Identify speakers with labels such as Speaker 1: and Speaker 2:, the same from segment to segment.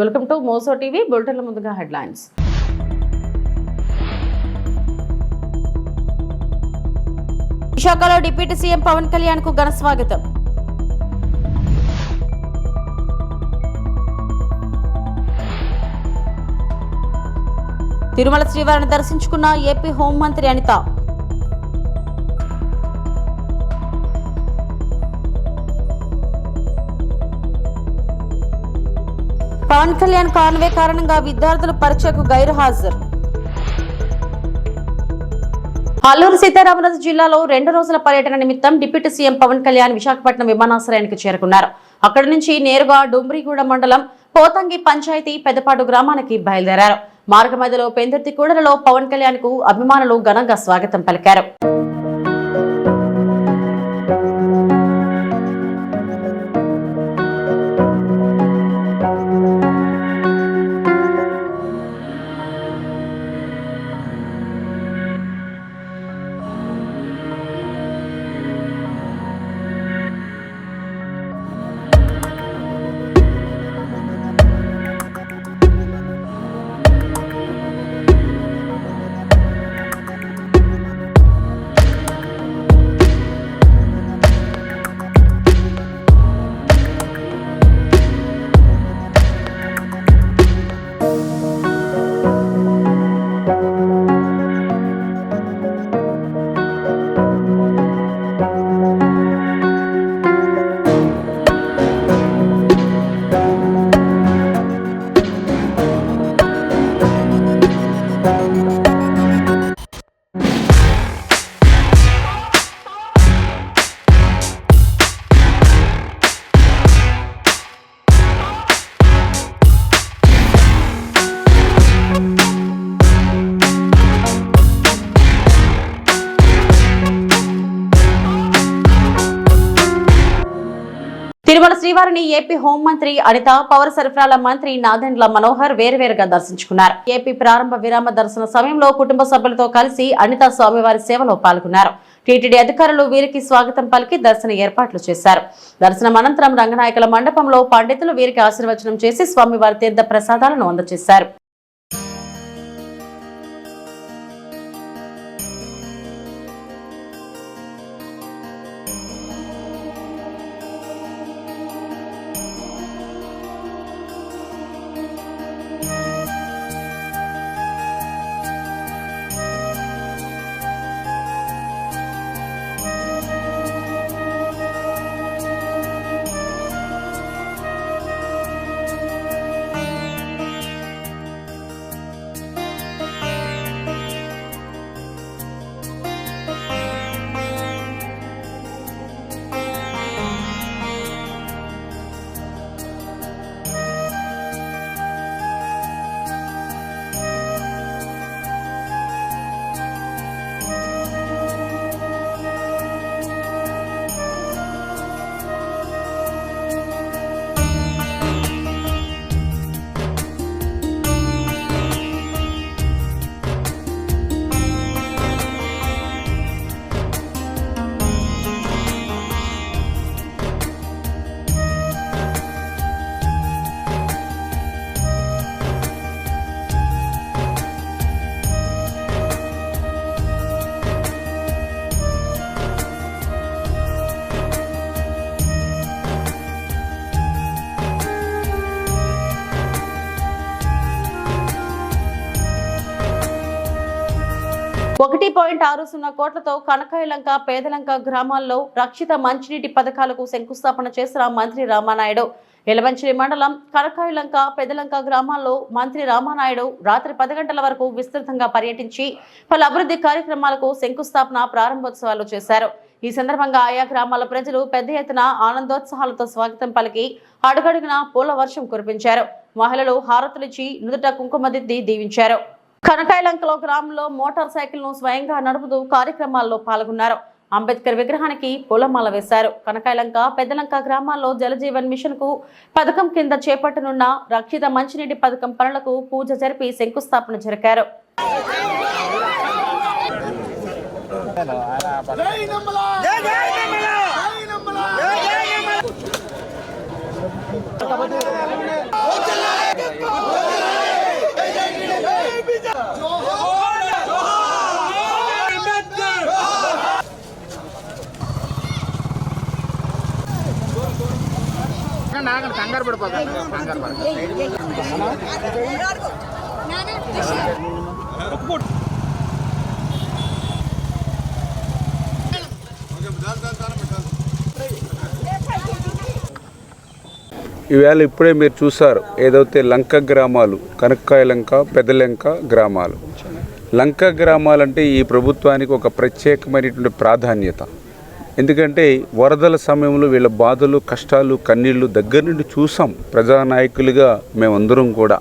Speaker 1: Welcome to మోసో TV. బులెటిన్ల ముందుగా హెడ్లైన్స్. విశాఖలో డిప్యూటీ సీఎం పవన్ కళ్యాణ్ కు ఘన స్వాగతం. తిరుమల శ్రీవారిని దర్శించుకున్న ఏపీ హోంమంత్రి అనిత. పవన్ కళ్యాణ్ కాన్వే కారణంగా విద్యార్థులు పరీక్షకు గైర్హాజరు. అల్లూరు సీతారామరాజు జిల్లాలో 2 రోజుల పర్యటన నిమిత్తం డిప్యూటీ సీఎం పవన్ కళ్యాణ్ విశాఖపట్నం విమానాశ్రయానికి చేరుకున్నారు. అక్కడి నుంచి నేరుగా డుమ్రిగూడ మండలం పోతంగి పంచాయతీ పెద్దపాడు గ్రామానికి బయలుదేరారు. మార్గ మధ్యలో పెందుర్తి కూడలలో పవన్ కళ్యాణ్ కు అభిమానులు ఘనంగా స్వాగతం పలికారు. తిరుమల శ్రీవారిని ఏపీ హోంమంత్రి అనిత, పౌర సరఫరాల మంత్రి నాదెండ్ల మనోహర్ వేరువేరుగా దర్శించుకున్నారు. ఏపీ ప్రారంభ విరామ దర్శన సమయంలో కుటుంబ సభ్యులతో కలిసి అనిత స్వామివారి సేవలో పాల్గొన్నారు. టీటీడీ అధికారులు వీరికి స్వాగతం పలికి దర్శన ఏర్పాట్లు చేశారు. దర్శనం అనంతరం రంగనాయకుల మండపంలో పండితులు వీరికి ఆశీర్వచనం చేసి స్వామివారి తీర్థ ప్రసాదాలను అందజేశారు. $1.60 కోట్లతో కనకాయలంక, పేదలంక గ్రామాల్లో రక్షిత మంచినీటి పథకాలకు శంకుస్థాపన చేసిన మంత్రి రామానాయుడు. ఎలమంచిలి మండలం కనకాయలంక, పెదలంక గ్రామాల్లో మంత్రి రామానాయుడు రాత్రి 10 గంటల వరకు విస్తృతంగా పర్యటించి పలు అభివృద్ధి కార్యక్రమాలకు శంకుస్థాపన, ప్రారంభోత్సవాలు చేశారు. ఈ సందర్భంగా ఆయా గ్రామాల ప్రజలు పెద్ద ఎత్తున ఆనందోత్సాహాలతో స్వాగతం పలికి అడుగడుగున పూల వర్షం కురిపించారు. మహిళలు హారతులిచ్చి నుదుట కుంకుమదిద్ది దీవించారు. కనకాయలంకలో గ్రామంలో మోటార్ సైకిల్ ను స్వయంగా నడుపుతూ కార్యక్రమాల్లో పాల్గొన్నారు. అంబేద్కర్ విగ్రహానికి పూలమాల వేశారు. కనకాయలంక, పెద్దలంక గ్రామాల్లో జలజీవన్ మిషన్ కు పథకం కింద చేపట్టనున్న రక్షిత మంచినీటి పథకం పనులకు పూజ జరిపి శంకుస్థాపన జరిపారు.
Speaker 2: ఈవేళ ఇప్పుడే మీరు చూసారు ఏదైతే లంక గ్రామాలు, కనక్కాయ లంక, పెదలంక గ్రామాలు. లంక గ్రామాలంటే ఈ ప్రభుత్వానికి ఒక ప్రత్యేకమైనటువంటి ప్రాధాన్యత. ఎందుకంటే వరదల సమయంలో వీళ్ళ బాధలు, కష్టాలు, కన్నీళ్లు దగ్గర నుండి చూసాం. ప్రజానాయకులుగా మేమందరం కూడా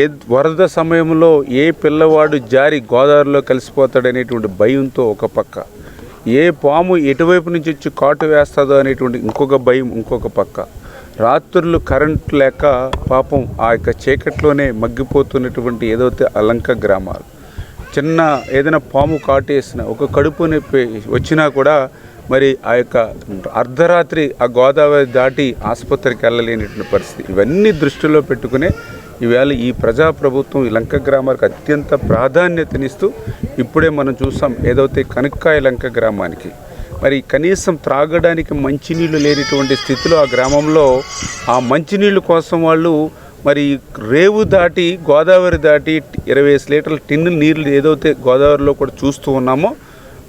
Speaker 2: ఏ వరద సమయంలో ఏ పిల్లవాడు జారి గోదావరిలో కలిసిపోతాడనేటువంటి భయంతో ఒక పక్క, ఏ పాము ఎటువైపు నుంచి వచ్చి కాటు వేస్తుందో అనేటువంటి ఇంకొక భయం ఇంకొక పక్క, రాత్రులు కరెంట్ లేక పాపం ఆ యొక్క చీకట్లోనే మగ్గిపోతున్నటువంటి ఏదైతే అలంక గ్రామాలు. చిన్న ఏదైనా పాము కాటేసిన ఒక కడుపు నొప్పి వచ్చినా కూడా మరి ఆ యొక్క అర్ధరాత్రి ఆ గోదావరి దాటి ఆసుపత్రికి వెళ్ళలేనటువంటి పరిస్థితి. ఇవన్నీ దృష్టిలో పెట్టుకునే ఈవేళ ఈ ప్రజాప్రభుత్వం ఈ లంక గ్రామానికి అత్యంత ప్రాధాన్యతనిస్తూ ఇప్పుడే మనం చూసాం ఏదైతే కనక్కాయ లంక గ్రామానికి మరి కనీసం త్రాగడానికి మంచినీళ్ళు లేనిటువంటి స్థితిలో ఆ గ్రామంలో ఆ మంచినీళ్ళు కోసం వాళ్ళు మరి రేవు దాటి గోదావరి దాటి 25 లీటర్ల టిన్ను నీళ్ళు ఏదైతే గోదావరిలో కూడా చూస్తూ ఉన్నామో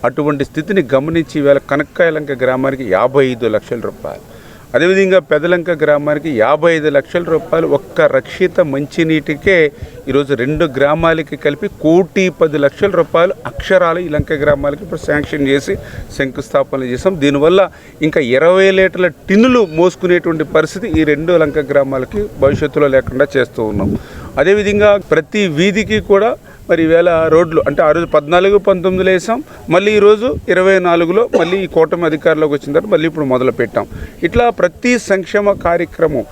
Speaker 2: అటువంటి స్థితిని గమనించి ఈవేళ కనక్కాయ లంక గ్రామానికి 55 లక్షల రూపాయలు, అదేవిధంగా పెదలంక గ్రామానికి 55 లక్షల రూపాయలు ఒక్క రక్షిత మంచినీటికే ఈరోజు 2 గ్రామాలకి కలిపి 1,10,00,000 రూపాయలు అక్షరాలు ఈ లంక గ్రామాలకి ఇప్పుడు శాంక్షన్ చేసి శంకుస్థాపన చేసాం. దీనివల్ల ఇంకా 20 లీటర్ల టిన్నులు మోసుకునేటువంటి పరిస్థితి ఈ 2 లంక గ్రామాలకి భవిష్యత్తులో లేకుండా చేస్తూ ఉన్నాం. అదేవిధంగా ప్రతి వీధికి కూడా మరి ఈవేళ రోడ్లు అంటే ఆ రోజు 14, 19 వేసాం, మళ్ళీ ఈరోజు 24లో మళ్ళీ ఈ కూటమి అధికారంలోకి వచ్చిన తర్వాత మళ్ళీ ఇప్పుడు మొదలు పెట్టాం. ఇట్లా ప్రతి సంక్షేమ కార్యక్రమం,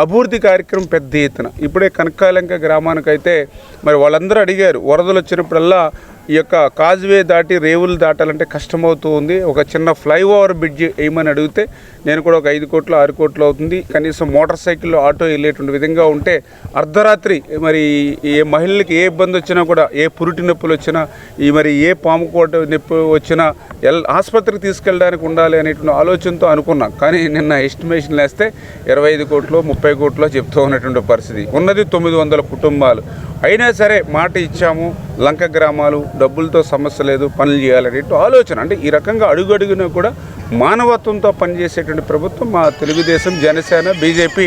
Speaker 2: అభివృద్ధి కార్యక్రమం పెద్ద ఎత్తున ఇప్పుడే కనక్కాయలంక గ్రామానికైతే మరి వాళ్ళందరూ అడిగారు, వరదలు వచ్చినప్పుడల్లా ఈ యొక్క కాజ్వే దాటి రేవులు దాటాలంటే కష్టమవుతూ ఉంది, ఒక చిన్న ఫ్లైఓవర్ బ్రిడ్జ్ వేయమని అడిగితే నేను కూడా ఒక 5 కోట్లు 6 కోట్లు అవుతుంది, కనీసం మోటార్ సైకిల్లో ఆటో వెళ్ళేటువంటి విధంగా ఉంటే అర్ధరాత్రి మరి ఏ మహిళలకి ఏ ఇబ్బంది వచ్చినా కూడా, ఏ పురిటి నొప్పులు వచ్చినా, ఈ మరి ఏ పాము కోట నొప్పి వచ్చినా ఆసుపత్రికి తీసుకెళ్ళడానికి ఉండాలి అనేటువంటి ఆలోచనతో అనుకున్నాం. కానీ నిన్న ఎస్టిమేషన్ వేస్తే 25 కోట్లు 30 కోట్లు చెప్తూ ఉన్నటువంటి పరిస్థితి. ఉన్నది 900 కుటుంబాలు. అయినా సరే మాట ఇచ్చాము, లంక గ్రామాలు డబ్బులతో సమస్య లేదు, పనులు చేయాలనే ఆలోచన. అంటే ఈ రకంగా అడుగడుగునా కూడా మానవత్వంతో పనిచేసేటువంటి ప్రభుత్వం మా తెలుగుదేశం, జనసేన, బీజేపీ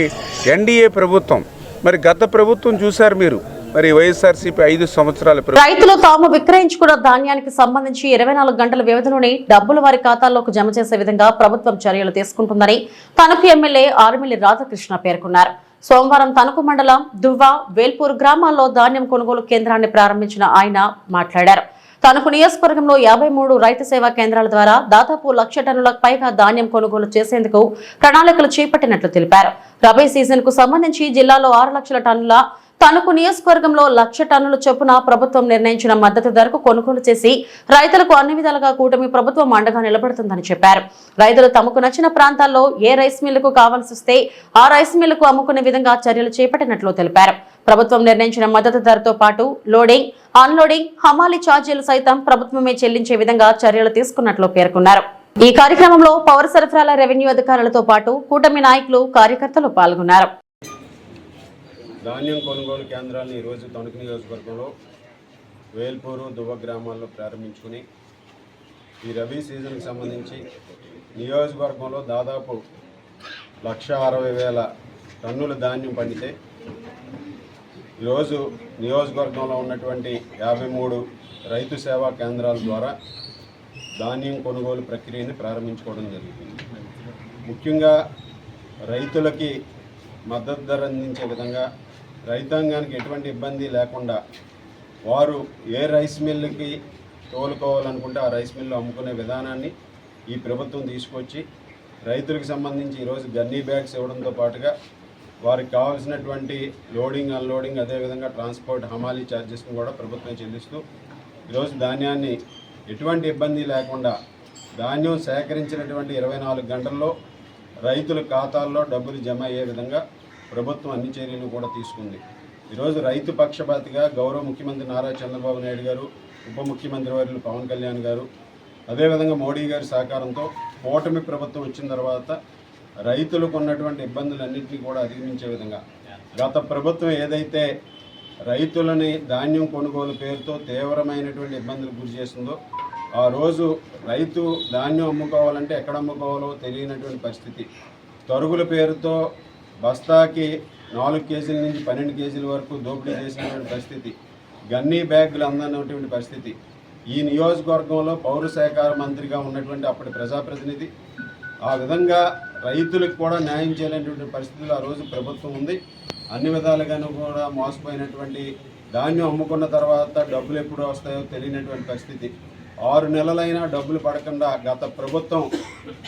Speaker 2: ఎన్డీఏ ప్రభుత్వం. మరి గత ప్రభుత్వం చూశారు మీరు, మరి వైఎస్ఆర్సీపీ 5 సంవత్సరాల
Speaker 1: రైతులు తాము విక్రయించుకున్న ధాన్యానికి సంబంధించి 24 గంటల వ్యవధిలోనే డబ్బులు వారి ఖాతాల్లోకి జమ చేసే విధంగా ప్రభుత్వం చర్యలు తీసుకుంటుందని తణుకు ఎమ్మెల్యే ఆర్మిల్లి రాధాకృష్ణ పేర్కొన్నారు. సోమవారం తణుకు మండలం దువ్వ, వేల్పూర్ గ్రామాల్లో ధాన్యం కొనుగోలు కేంద్రాన్ని ప్రారంభించిన ఆయన మాట్లాడారు. తణుకు నియోజకవర్గంలో 53 రైతు సేవా కేంద్రాల ద్వారా దాదాపు 1,00,000 టన్నులకు పైగా ధాన్యం కొనుగోలు చేసేందుకు ప్రణాళికలు చేపట్టినట్లు తెలిపారు. రబీ సీజన్ కు సంబంధించి జిల్లాలో 6 లక్షల టన్నుల, తణుకు నియోజకవర్గంలో 1,00,000 టన్నుల చొప్పున ప్రభుత్వం నిర్ణయించిన మద్దతు ధరకు కొనుగోలు చేసి రైతులకు అన్ని విధాలుగా కూటమి ప్రభుత్వం అండగా నిలబడుతుందని చెప్పారు. రైతులు తమకు నచ్చిన ప్రాంతాల్లో ఏ రైస్ మిల్లుకు కావాల్సి వస్తే ఆ రైస్ మిల్లుకు అమ్ముకునే విధంగా చర్యలు చేపట్టినట్లు తెలిపారు. ప్రభుత్వం నిర్ణయించిన మద్దతు ధరతో పాటు లోడింగ్, అన్లోడింగ్, హమాలీ ఛార్జీలు సైతం ప్రభుత్వమే చెల్లించే విధంగా చర్యలు తీసుకున్నట్లు పేర్కొన్నారు. ఈ కార్యక్రమంలో పౌర సరఫరాల, రెవెన్యూ అధికారులతో పాటు కూటమి నాయకులు, కార్యకర్తలు పాల్గొన్నారు.
Speaker 3: ధాన్యం కొనుగోలు కేంద్రాలను ఈరోజు తణుకు నియోజకవర్గంలో వేల్పూరు, దువ్వ గ్రామాల్లో ప్రారంభించుకుని ఈ రబీ సీజన్కి సంబంధించి నియోజకవర్గంలో దాదాపు 1,60,000 టన్నుల ధాన్యం పండితే ఈరోజు నియోజకవర్గంలో ఉన్నటువంటి 53 రైతు సేవా కేంద్రాల ద్వారా ధాన్యం కొనుగోలు ప్రక్రియని ప్రారంభించుకోవడం జరిగింది. ముఖ్యంగా రైతులకి మద్దతు ధర అందించే విధంగా, రైతాంగానికి ఎటువంటి ఇబ్బంది లేకుండా వారు ఏ రైస్ మిల్లుకి తోలుకోవాలనుకుంటే ఆ రైస్ మిల్లు అమ్ముకునే విధానాన్ని ఈ ప్రభుత్వం తీసుకొచ్చి రైతులకు సంబంధించి ఈరోజు గన్నీ బ్యాగ్స్ ఇవ్వడంతో పాటుగా వారికి కావాల్సినటువంటి లోడింగ్, అన్లోడింగ్, అదేవిధంగా ట్రాన్స్పోర్ట్, హమాలీ ఛార్జెస్ని కూడా ప్రభుత్వం చెల్లిస్తూ ఈరోజు ధాన్యాన్ని ఎటువంటి ఇబ్బంది లేకుండా ధాన్యం సేకరించినటువంటి 24 గంటల్లో రైతుల ఖాతాల్లో డబ్బులు జమ అయ్యే విధంగా ప్రభుత్వం అన్ని చర్యలు కూడా తీసుకుంది. ఈరోజు రైతు పక్షపాతిగా గౌరవ ముఖ్యమంత్రి నారా చంద్రబాబు నాయుడు గారు, ఉప ముఖ్యమంత్రి వర్యులు పవన్ కళ్యాణ్ గారు, అదేవిధంగా మోడీ గారి సహకారంతో కూటమి ప్రభుత్వం వచ్చిన తర్వాత రైతులకు ఉన్నటువంటి ఇబ్బందులన్నింటినీ కూడా అధిగమించే విధంగా గత ప్రభుత్వం ఏదైతే రైతులని ధాన్యం కొనుగోలు పేరుతో తీవ్రమైనటువంటి ఇబ్బందులకు గురి చేస్తుందో, ఆ రోజు రైతు ధాన్యం అమ్ముకోవాలంటే ఎక్కడ అమ్ముకోవాలో తెలియనటువంటి పరిస్థితి, తరుగుల పేరుతో బస్తాకి 4 కేజీల నుంచి 12 కేజీల వరకు దోపిడీ చేసినటువంటి పరిస్థితి, గన్నీ బ్యాగులు అందనటువంటి పరిస్థితి. ఈ నియోజకవర్గంలో పౌర శాఖ మంత్రిగా ఉన్నటువంటి అప్పటి ప్రజాప్రతినిధి ఆ విధంగా రైతులకు కూడా న్యాయం చేయలేనటువంటి పరిస్థితులు ఆ రోజు ప్రభుత్వం ఉంది. అన్ని విధాలుగాను కూడా మోసపోయినటువంటి, ధాన్యం అమ్ముకున్న తర్వాత డబ్బులు ఎప్పుడు వస్తాయో తెలియనటువంటి పరిస్థితి. 6 నెలలైనా డబ్బులు పడకుండా గత ప్రభుత్వం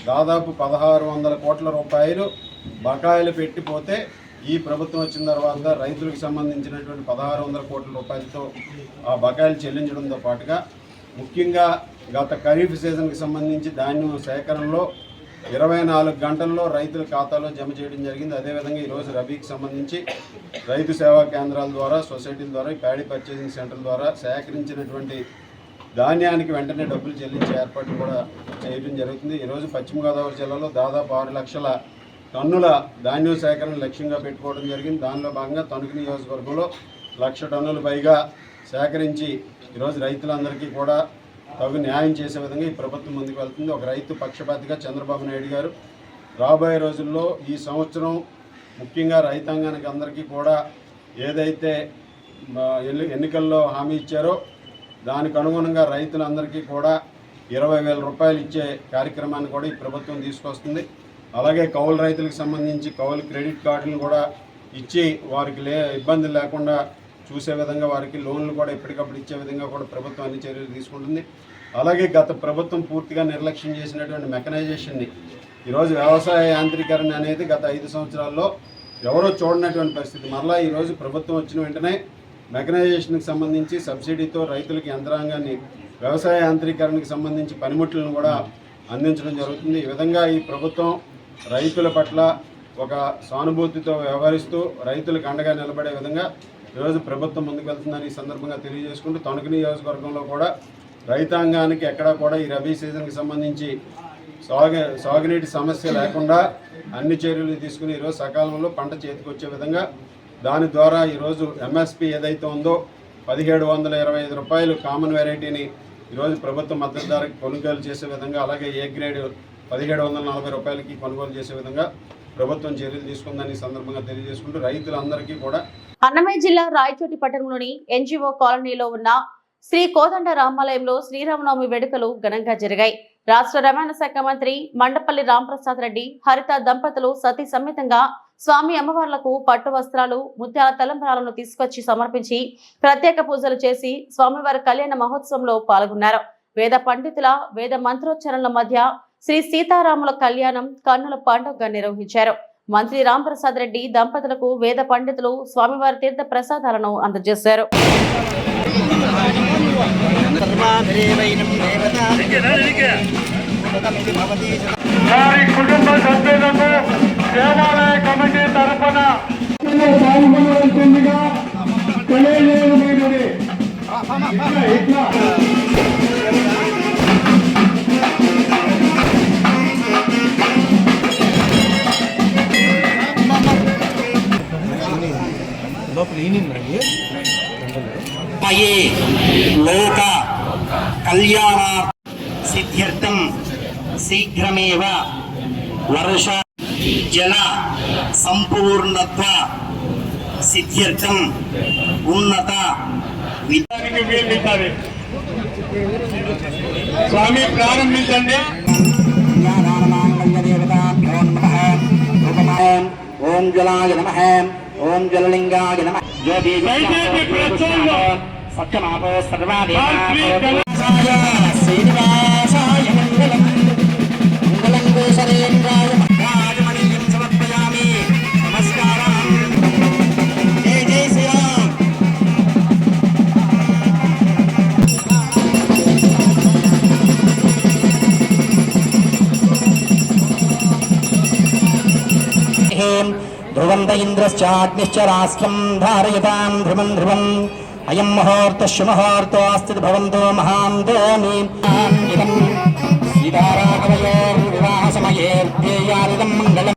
Speaker 3: దాదాపు 1600 కోట్ల రూపాయలు బకాయిలు పెట్టిపోతే, ఈ ప్రభుత్వం వచ్చిన తర్వాత రైతులకు సంబంధించినటువంటి 1600 కోట్ల రూపాయలతో ఆ బకాయిలు చెల్లించడంతో పాటుగా ముఖ్యంగా గత ఖరీఫ్ సీజన్కి సంబంధించి ధాన్యం సేకరణలో 24 గంటల్లో రైతుల ఖాతాలో జమ చేయడం జరిగింది. అదేవిధంగా ఈరోజు రబీకి సంబంధించి రైతు సేవా కేంద్రాల ద్వారా, సొసైటీల ద్వారా, ప్యాడీ పర్చేసింగ్ సెంటర్ ద్వారా సేకరించినటువంటి ధాన్యానికి వెంటనే డబ్బులు చెల్లించే ఏర్పాట్లు కూడా చేయడం జరుగుతుంది. ఈరోజు పశ్చిమ గోదావరి జిల్లాలో దాదాపు 6 లక్షల టన్నుల ధాన్యం సేకరణ లక్ష్యంగా పెట్టుకోవడం జరిగింది. దానిలో భాగంగా తణుకు నియోజకవర్గంలో 1,00,000 టన్నులు పైగా సేకరించి ఈరోజు రైతులందరికీ కూడా తగు న్యాయం చేసే విధంగా ఈ ప్రభుత్వం ముందుకు వెళ్తుంది. ఒక రైతు పక్షపాతిగా చంద్రబాబు నాయుడు గారు రాబోయే రోజుల్లో ఈ సంవత్సరం ముఖ్యంగా రైతాంగానికి అందరికీ కూడా ఏదైతే ఎన్నికల్లో హామీ ఇచ్చారో దానికి అనుగుణంగా రైతులందరికీ కూడా 20,000 రూపాయలు ఇచ్చే కార్యక్రమాన్ని కూడా ఈ ప్రభుత్వం తీసుకొస్తుంది. అలాగే కౌలు రైతులకు సంబంధించి కౌలు క్రెడిట్ కార్డులను కూడా ఇచ్చి వారికి ఇబ్బందులు లేకుండా చూసే విధంగా వారికి లోన్లు కూడా ఎప్పటికప్పుడు ఇచ్చే విధంగా కూడా ప్రభుత్వం అన్ని చర్యలు తీసుకుంటుంది. అలాగే గత ప్రభుత్వం పూర్తిగా నిర్లక్ష్యం చేసినటువంటి మెకనైజేషన్ని ఈరోజు వ్యవసాయ యాంత్రీకరణ అనేది గత 5 సంవత్సరాల్లో ఎవరో చూడనటువంటి పరిస్థితి. మరలా ఈరోజు ప్రభుత్వం వచ్చిన వెంటనే మెకనైజేషన్కి సంబంధించి సబ్సిడీతో రైతులకి యంత్రాంగాన్ని, వ్యవసాయ యాంత్రీకరణకి సంబంధించి పనిముట్లను కూడా అందించడం జరుగుతుంది. ఈ విధంగా ఈ ప్రభుత్వం రైతుల పట్ల ఒక సానుభూతితో వ్యవహరిస్తూ రైతులకు అండగా నిలబడే విధంగా ఈరోజు ప్రభుత్వం ముందుకు వెళ్తుందని ఈ సందర్భంగా తెలియజేసుకుంటూ, తణుకు నియోజకవర్గంలో కూడా రైతాంగానికి ఎక్కడా కూడా ఈ రబీ సీజన్కి సంబంధించి సాగునీటి సమస్య లేకుండా అన్ని చర్యలు తీసుకుని ఈరోజు సకాలంలో పంట చేతికి వచ్చే విధంగా, దాని ద్వారా ఈరోజు ఎంఎస్పి ఏదైతే ఉందో 1,725 రూపాయలు కామన్ వెరైటీని ఈరోజు ప్రభుత్వ మద్దతు ధరకి కొనుగోలు చేసే విధంగా, అలాగే ఏ గ్రేడ్ 1,740 రూపాయలకి కొనుగోలు చేసే విధంగా ప్రభుత్వం చర్యలు తీసుకుందని ఈ సందర్భంగా తెలియజేసుకుంటూ రైతులందరికీ కూడా.
Speaker 1: అన్నమయ్య జిల్లా రాయచోటి పట్టణంలోని ఎన్జిఓ కాలనీలో ఉన్న శ్రీ కోదండ రామాలయంలో శ్రీరామనవమి వేడుకలు ఘనంగా జరిగాయి. రాష్ట్ర రవాణా శాఖ మంత్రి మండపల్లి రాంప్రసాద్ రెడ్డి, హరిత దంపతులు సతీ సమేతంగా స్వామి అమ్మవార్లకు పట్టు వస్త్రాలు, ముత్యాల తలంబరాలను తీసుకొచ్చి సమర్పించి ప్రత్యేక పూజలు చేసి స్వామివారి కళ్యాణ మహోత్సవంలో పాల్గొన్నారు. వేద పండితుల వేద మంత్రోచ్చరణల మధ్య శ్రీ సీతారాముల కళ్యాణం కన్నుల పండుగగా నిర్వహించారు. మంత్రి రాంప్రసాద్ రెడ్డి దంపతులకు వేద పండితులు స్వామివారి తీర్థ ప్రసాదాలను అందజేశారు.
Speaker 4: కుటుంబ సభ్యులకు దేవాలయ కమిటీ తరఫున
Speaker 5: లోక కళ్యాణ సిద్ధ్యర్థం శీఘ్రమేవ వర్ష జల సంపూర్ణత్వ సిద్ధ్యర్థం ఉన్నత
Speaker 4: స్వామి ప్రారంభించండి.
Speaker 5: ఓం జలాయ నమః, ఓం జలలింగాయ నమః. సత్యమాపో శ్రీనివాసాయ మంగళం మంగళం గోసరేంద్రాయ రాజమణీయం సమర్పయామి. నమస్కారం. జై జై శ్రీరామ్. ధ్రువంత ఇంద్రశ్చాగ్నిశ్చ రాష్ట్రం ధారయతాం ధ్రువం ధ్రువం. అయం ముహూర్తః శుభముహూర్తోऽస్తి భవంతో మహాంతోని. సీతారామయోర్వివాహ సమయేర్ధేయాలిదం మంగళం.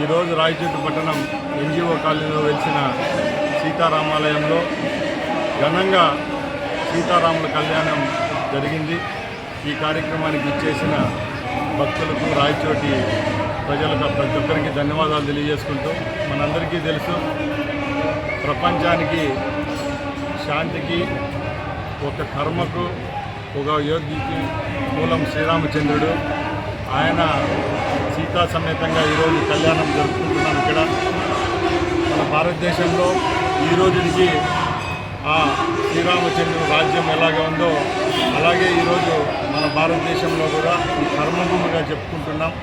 Speaker 4: ఈరోజు రాయచోటి పట్టణం ఎన్జిఓ కాలనీలో వెలిసిన సీతారామాలయంలో ఘనంగా సీతారాముల కళ్యాణం జరిగింది. ఈ కార్యక్రమానికి ఇచ్చేసిన భక్తులకు, రాయచోటి ప్రజలకు ప్రతి ఒక్కరికి ధన్యవాదాలు తెలియజేసుకుంటూ, మనందరికీ తెలుసు ప్రపంచానికి శాంతికి, ఒక కర్మకు, ఒక యోగికి మూలం శ్రీరామచంద్రుడు. ఆయన సీతా సమేతంగా ఈరోజు కళ్యాణం జరుపుకుంటున్నాం. ఇక్కడ మన భారతదేశంలో ఈ రోజుకి ఆ శ్రీరామచంద్రుడు రాజ్యం ఎలాగ ఉందో అలాగే ఈరోజు మన భారతదేశంలో కూడా ఈ కర్మభూమిగా చెప్పుకుంటున్నాం.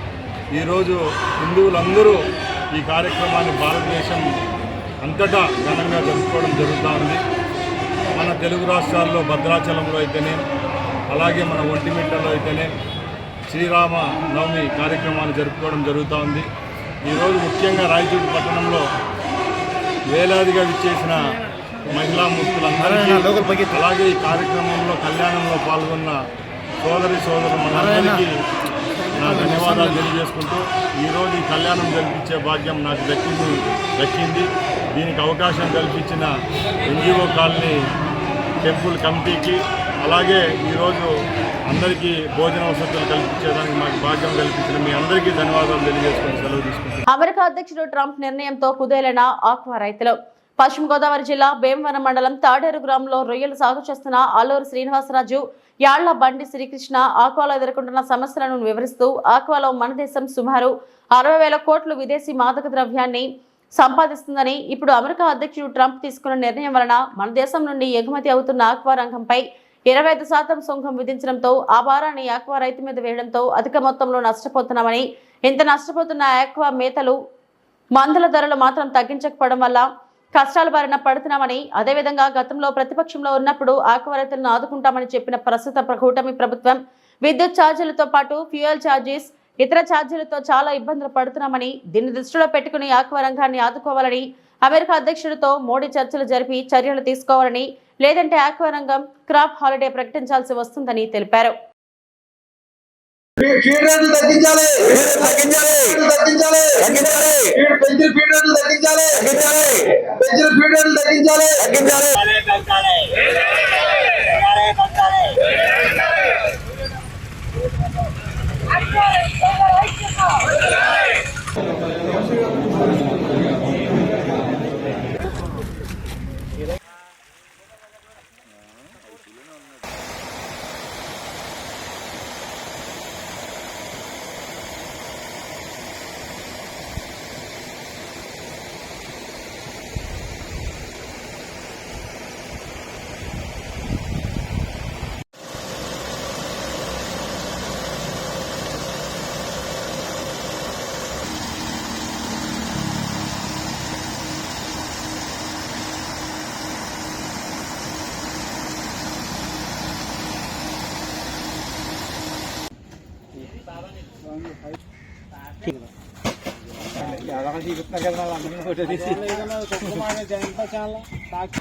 Speaker 4: ఈరోజు హిందువులందరూ ఈ కార్యక్రమాన్ని భారతదేశం అంతటా ఘనంగా జరుపుకోవడం జరుగుతూ ఉంది. మన తెలుగు రాష్ట్రాల్లో భద్రాచలంలో అయితేనే, అలాగే మన ఒంటిమిట్టలో అయితేనే శ్రీరామ నవమి కార్యక్రమాలు జరుపుకోవడం జరుగుతూ ఉంది. ఈరోజు ముఖ్యంగా రాయచోటి పట్టణంలో వేలాదిగా విచ్చేసిన మహిళా మూర్తులందరికీ, అలాగే ఈ కార్యక్రమంలో కళ్యాణంలో పాల్గొన్న సోదరులు మనందరికీ నా ధన్యవాదాలు తెలియజేసుకుంటూ, ఈరోజు ఈ కళ్యాణం జరిపించే భాగ్యం నాకు దక్కింది. దీనికి అవకాశం కల్పించిన ఎన్జిఓ కాలనీ టెంపుల్ కమిటీకి, అలాగే ఈరోజు అందరికీ భోజన వసతులు కల్పించేదానికి మాకు భాగ్యం కల్పించిన మీ అందరికీ ధన్యవాదాలు తెలియజేసుకుని సెలవు తీసుకుంటున్నాను.
Speaker 1: అమెరికా అధ్యక్షుడు ట్రంప్ నిర్ణయంతో కుదేలైన ఆక్వా రైతులు. పశ్చిమ గోదావరి జిల్లా భీమవరం మండలం తాడేరు గ్రామంలో రొయ్యలు సాగు చేస్తున్న అల్లూరు శ్రీనివాసరాజు, యాళ్ల బండి శ్రీకృష్ణ ఆక్వాలో ఎదుర్కొంటున్న సమస్యలను వివరిస్తూ, ఆక్వాలో మన దేశం సుమారు 60,000 కోట్లు విదేశీ మాదక ద్రవ్యాన్ని సంపాదిస్తుందని, ఇప్పుడు అమెరికా అధ్యక్షుడు ట్రంప్ తీసుకున్న నిర్ణయం వలన మన దేశం నుండి ఎగుమతి అవుతున్న ఆక్వా రంగంపై 25% సుంకం విధించడంతో ఆ భారాన్ని ఆక్వా రైతు మీద వేయడంతో అధిక మొత్తంలో నష్టపోతున్నామని, ఇంత నష్టపోతున్న ఆక్వా మేతలు మందుల ధరలు మాత్రం తగ్గించకపోవడం వల్ల కష్టాల బారిన పడుతున్నామని, అదేవిధంగా గతంలో ప్రతిపక్షంలో ఉన్నప్పుడు ఆక్వా రైతులను ఆదుకుంటామని చెప్పిన ప్రస్తుత కూటమి ప్రభుత్వం విద్యుత్ ఛార్జీలతో పాటు ఫ్యూయల్ ఛార్జెస్, ఇతర ఛార్జీలతో చాలా ఇబ్బందులు పడుతున్నామని, దీన్ని దృష్టిలో పెట్టుకుని ఆక్వా రంగాన్ని ఆదుకోవాలని అమెరికా అధ్యక్షుడితో మోడీ చర్చలు జరిపి చర్యలు తీసుకోవాలని, లేదంటే ఆక్వా రంగం క్రాప్ హాలిడే ప్రకటించాల్సి వస్తుందని తెలిపారు.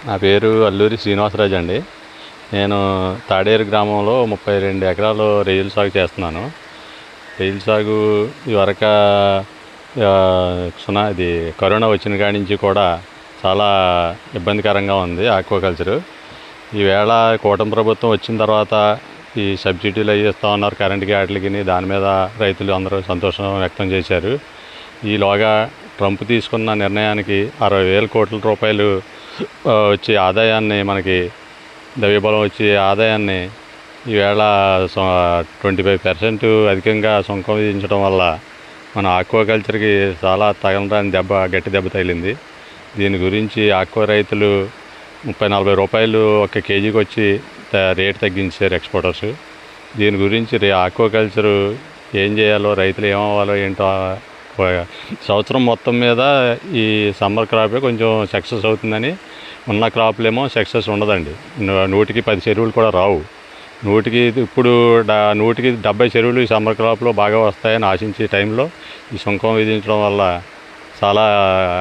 Speaker 6: నా పేరు అల్లూరి శ్రీనివాసరాజు అండి. నేను తాడేరు గ్రామంలో 32 ఎకరాలు రొయ్యల సాగు చేస్తున్నాను. రొయ్యల సాగు ఇవరక ఇది కరోనా వచ్చిన కాడి నుంచి కూడా చాలా ఇబ్బందికరంగా ఉంది ఆక్వాకల్చరు. ఈవేళ కూటమి ప్రభుత్వం వచ్చిన తర్వాత ఈ సబ్సిడీలు అవి ఇస్తూ ఉన్నారు కరెంటుకి వాటికి, దాని మీద రైతులు అందరూ సంతోషం వ్యక్తం చేశారు. ఈలోగా ట్రంప్ తీసుకున్న నిర్ణయానికి 60,000 కోట్ల రూపాయలు వచ్చే ఆదాయాన్ని, మనకి ద్రవ్యబలం వచ్చే ఆదాయాన్ని ఈవేళ 25% అధికంగా సుంకం విధించడం వల్ల మన ఆక్వాకల్చర్కి చాలా తగలరాని గట్టి దెబ్బ తగిలింది. దీని గురించి ఆక్వా రైతులు 30-40 రూపాయలు ఒక కేజీకి వచ్చి రేటు తగ్గించారు ఎక్స్పోర్టర్స్. దీని గురించి ఆక్వాకల్చరు ఏం చేయాలో, రైతులు ఏమవ్వాలో ఏంటో, సంవత్సరం మొత్తం మీద ఈ సమ్మర్ క్రాపే కొంచెం సక్సెస్ అవుతుందని, ఉన్న క్రాప్లేమో సక్సెస్ ఉండదండి. 100కి 10 చెరువులు కూడా రావు. ఇప్పుడు 170 చెరువులు ఈ సమ్మర్ క్రాప్లో బాగా వస్తాయని ఆశించే టైంలో ఈ సుంకం విధించడం వల్ల చాలా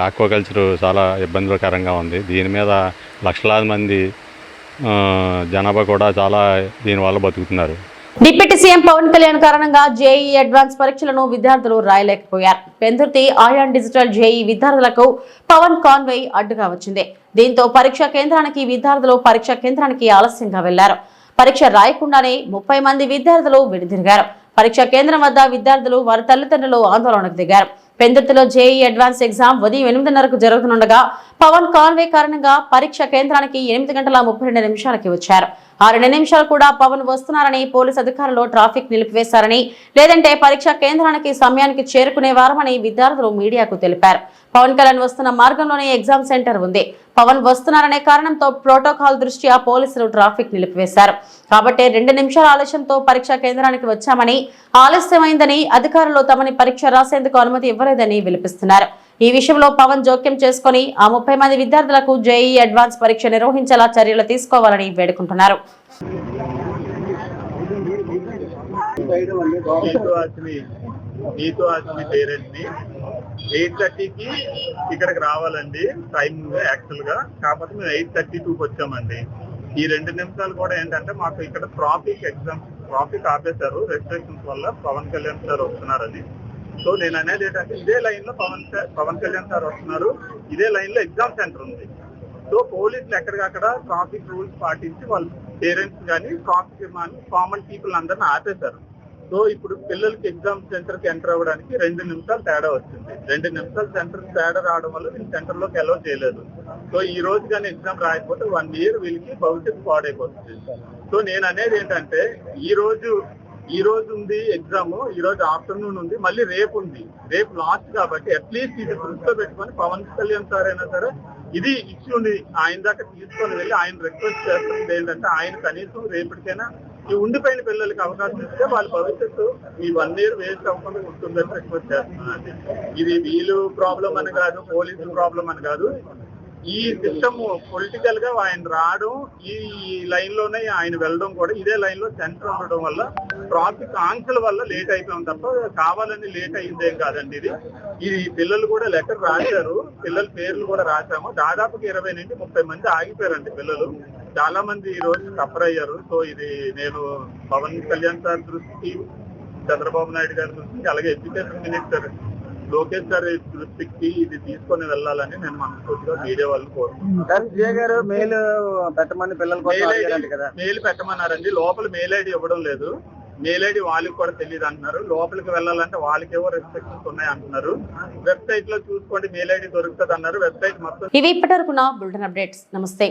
Speaker 6: ఆక్వాకల్చర్ చాలా ఇబ్బందికరంగా ఉంది. దీని మీద లక్షలాది మంది జనాభా కూడా చాలా దీనివల్ల బతుకుతున్నారు.
Speaker 1: డిప్యూటీ సీఎం పవన్ కళ్యాణ్ కారణంగా జేఈ అడ్వాన్స్ పరీక్షలను విద్యార్థులు రాయలేకపోయారు. పెందుర్తి ఆయాన్ డిజిటల్ జేఈ విద్యార్థులకు పవన్ కాన్వేయ్ అడ్డుగా వచ్చింది. దీంతో పరీక్షా కేంద్రానికి విద్యార్థులు పరీక్షా కేంద్రానికి ఆలస్యంగా వెళ్లారు. పరీక్ష రాయకుండానే 30 మంది విద్యార్థులు వెనుదిరిగారు. పరీక్షా కేంద్రం వద్ద విద్యార్థులు వారి తల్లిదండ్రులు ఆందోళనకు దిగారు. పెందుర్తిలో జేఈ అడ్వాన్స్ ఎగ్జామ్ ఉదయం 8:30కు జరుగుతుండగా పవన్ కాన్వే కారణంగా పరీక్ష కేంద్రానికి 8:32 వచ్చారు. 2 నిమిషాలు కూడా పవన్ వస్తున్నారని పోలీసు అధికారులు ట్రాఫిక్ నిలిపివేశారని, లేదంటే పరీక్షా కేంద్రానికి సమయానికి చేరుకునేవారమని విద్యార్థులు మీడియాకు తెలిపారు. పవన్ కళ్యాణ్ వస్తున్న మార్గంలోనే ఎగ్జామ్ సెంటర్ ఉంది. పవన్ వస్తున్నారనే కారణంతో ప్రోటోకాల్ దృష్ట్యా పోలీసులు ట్రాఫిక్ నిలిపివేశారు. కాబట్టి 2 నిమిషాల ఆలస్యంతో పరీక్షా కేంద్రానికి వచ్చామని, ఆలస్యమైందని, అధికారులు తమని పరీక్ష రాసేందుకు అనుమతి ఇవ్వలేదని విలపిస్తున్నారు. ఈ విషయంలో పవన్ జోక్యం చేసుకుని ఆ 30 మంది విద్యార్థులకు జేఈ అడ్వాన్స్ పరీక్ష నిర్వహించేలా చర్యలు తీసుకోవాలని వేడుకుంటున్నారు.
Speaker 7: నీతో ఆశ్మి పేరెంట్స్ ని 8:30కి ఇక్కడికి రావాలండి టైం యాక్చువల్ గా. కాకపోతే మేము 8:32కి వచ్చామండి. ఈ 2 నిమిషాలు కూడా ఏంటంటే మాకు ఇక్కడ ట్రాఫిక్ ఆపేశారు రెస్ట్రిక్షన్స్ వల్ల. పవన్ కళ్యాణ్ సార్ వస్తున్నారని. సో నేను అనేది ఏంటంటే ఇదే లైన్ లో పవన్ కళ్యాణ్ సార్ వస్తున్నారు, ఇదే లైన్ లో ఎగ్జామ్ సెంటర్ ఉంది. సో పోలీసులు ఎక్కడికక్కడ ట్రాఫిక్ రూల్స్ పాటించి వాళ్ళ పేరెంట్స్ కానీ ట్రాఫిక్ కామన్ పీపుల్ అందరిని ఆపేశారు. సో ఇప్పుడు పిల్లలకి ఎగ్జామ్ సెంటర్ కి ఎంటర్ అవ్వడానికి 2 నిమిషాలు తేడా వచ్చింది. 2 నిమిషాలు సెంటర్ తేడా రావడం వల్ల వీళ్ళు సెంటర్ లోకి అలౌ చేయలేదు. సో ఈ రోజు కానీ ఎగ్జామ్ రాయకపోతే 1 year వీళ్ళకి భవిష్యత్తు పాడైపోతుంది. సో నేను అనేది ఏంటంటే ఈ రోజు ఉంది ఎగ్జామ్, ఈ రోజు ఆఫ్టర్నూన్ ఉంది, మళ్ళీ రేపు ఉంది. రేపు లాస్ట్ కాబట్టి అట్లీస్ట్ ఇది దృష్టిలో పెట్టుకొని పవన్ కళ్యాణ్ సార్ అయినా సరే ఇది ఇష్యూని ఆయన దాకా తీసుకొని వెళ్ళి ఆయన రిక్వెస్ట్ చేస్తుంది ఏంటంటే ఆయన కనీసం రేపటికైనా ఈ ఉండిపోయిన పిల్లలకి అవకాశం ఇస్తే వాళ్ళ భవిష్యత్తు ఈ 1 year వేస్ట్ అవ్వకుండా ఉంటుందని రిక్వెస్ట్ చేస్తున్నానండి. ఇది వీళ్ళు ప్రాబ్లం అని కాదు, పోలీసు ప్రాబ్లం అని కాదు. ఈ సిస్టమ్ పొలిటికల్ గా ఆయన రావడం, ఈ లైన్ లోనే ఆయన వెళ్ళడం కూడా ఇదే లైన్ లో సెంటర్ ఉండడం వల్ల ట్రాఫిక్ ఆంక్షల వల్ల లేట్ అయిపోయాం తప్ప కావాలని లేట్ అయిందేం కాదండి. ఇది పిల్లలు కూడా లెటర్ రాశారు, పిల్లల పేర్లు కూడా రాశాము. దాదాపుగా 20 నుండి 30 మంది ఆగిపోయారండి పిల్లలు. చాలా మంది ఈ రోజు సఫర్ అయ్యారు. సో ఇది నేను పవన్ కళ్యాణ్ సార్ దృష్టికి, చంద్రబాబు నాయుడు గారి దృష్టికి, అలాగే ఎడ్యుకేషన్ మినిస్టర్ లోకేష్ గారి దృష్టికి ఇది తీసుకొని వెళ్ళాలని నేను మనస్ఫూర్తిగా మీడియా వాళ్ళు కోరుకుంటున్నాను. మెయిల్ పెట్టమన్నారండి. లోపల మెయిల్ ఐడి ఇవ్వడం లేదు. మెయిల్ ఐడి వాళ్ళకి కూడా తెలియదు అంటున్నారు. లోపలికి వెళ్ళాలంటే వాళ్ళకేవో రెస్ట్రిక్షన్స్ ఉన్నాయి అంటున్నారు. వెబ్సైట్ లో చూసుకోండి మెయిల్ ఐడి దొరుకుతుంది అన్నారు. వెబ్సైట్ మొత్తం.
Speaker 1: ఇవి ఇప్పటివరకున్న బులెటిన్ అప్డేట్స్. నమస్తే.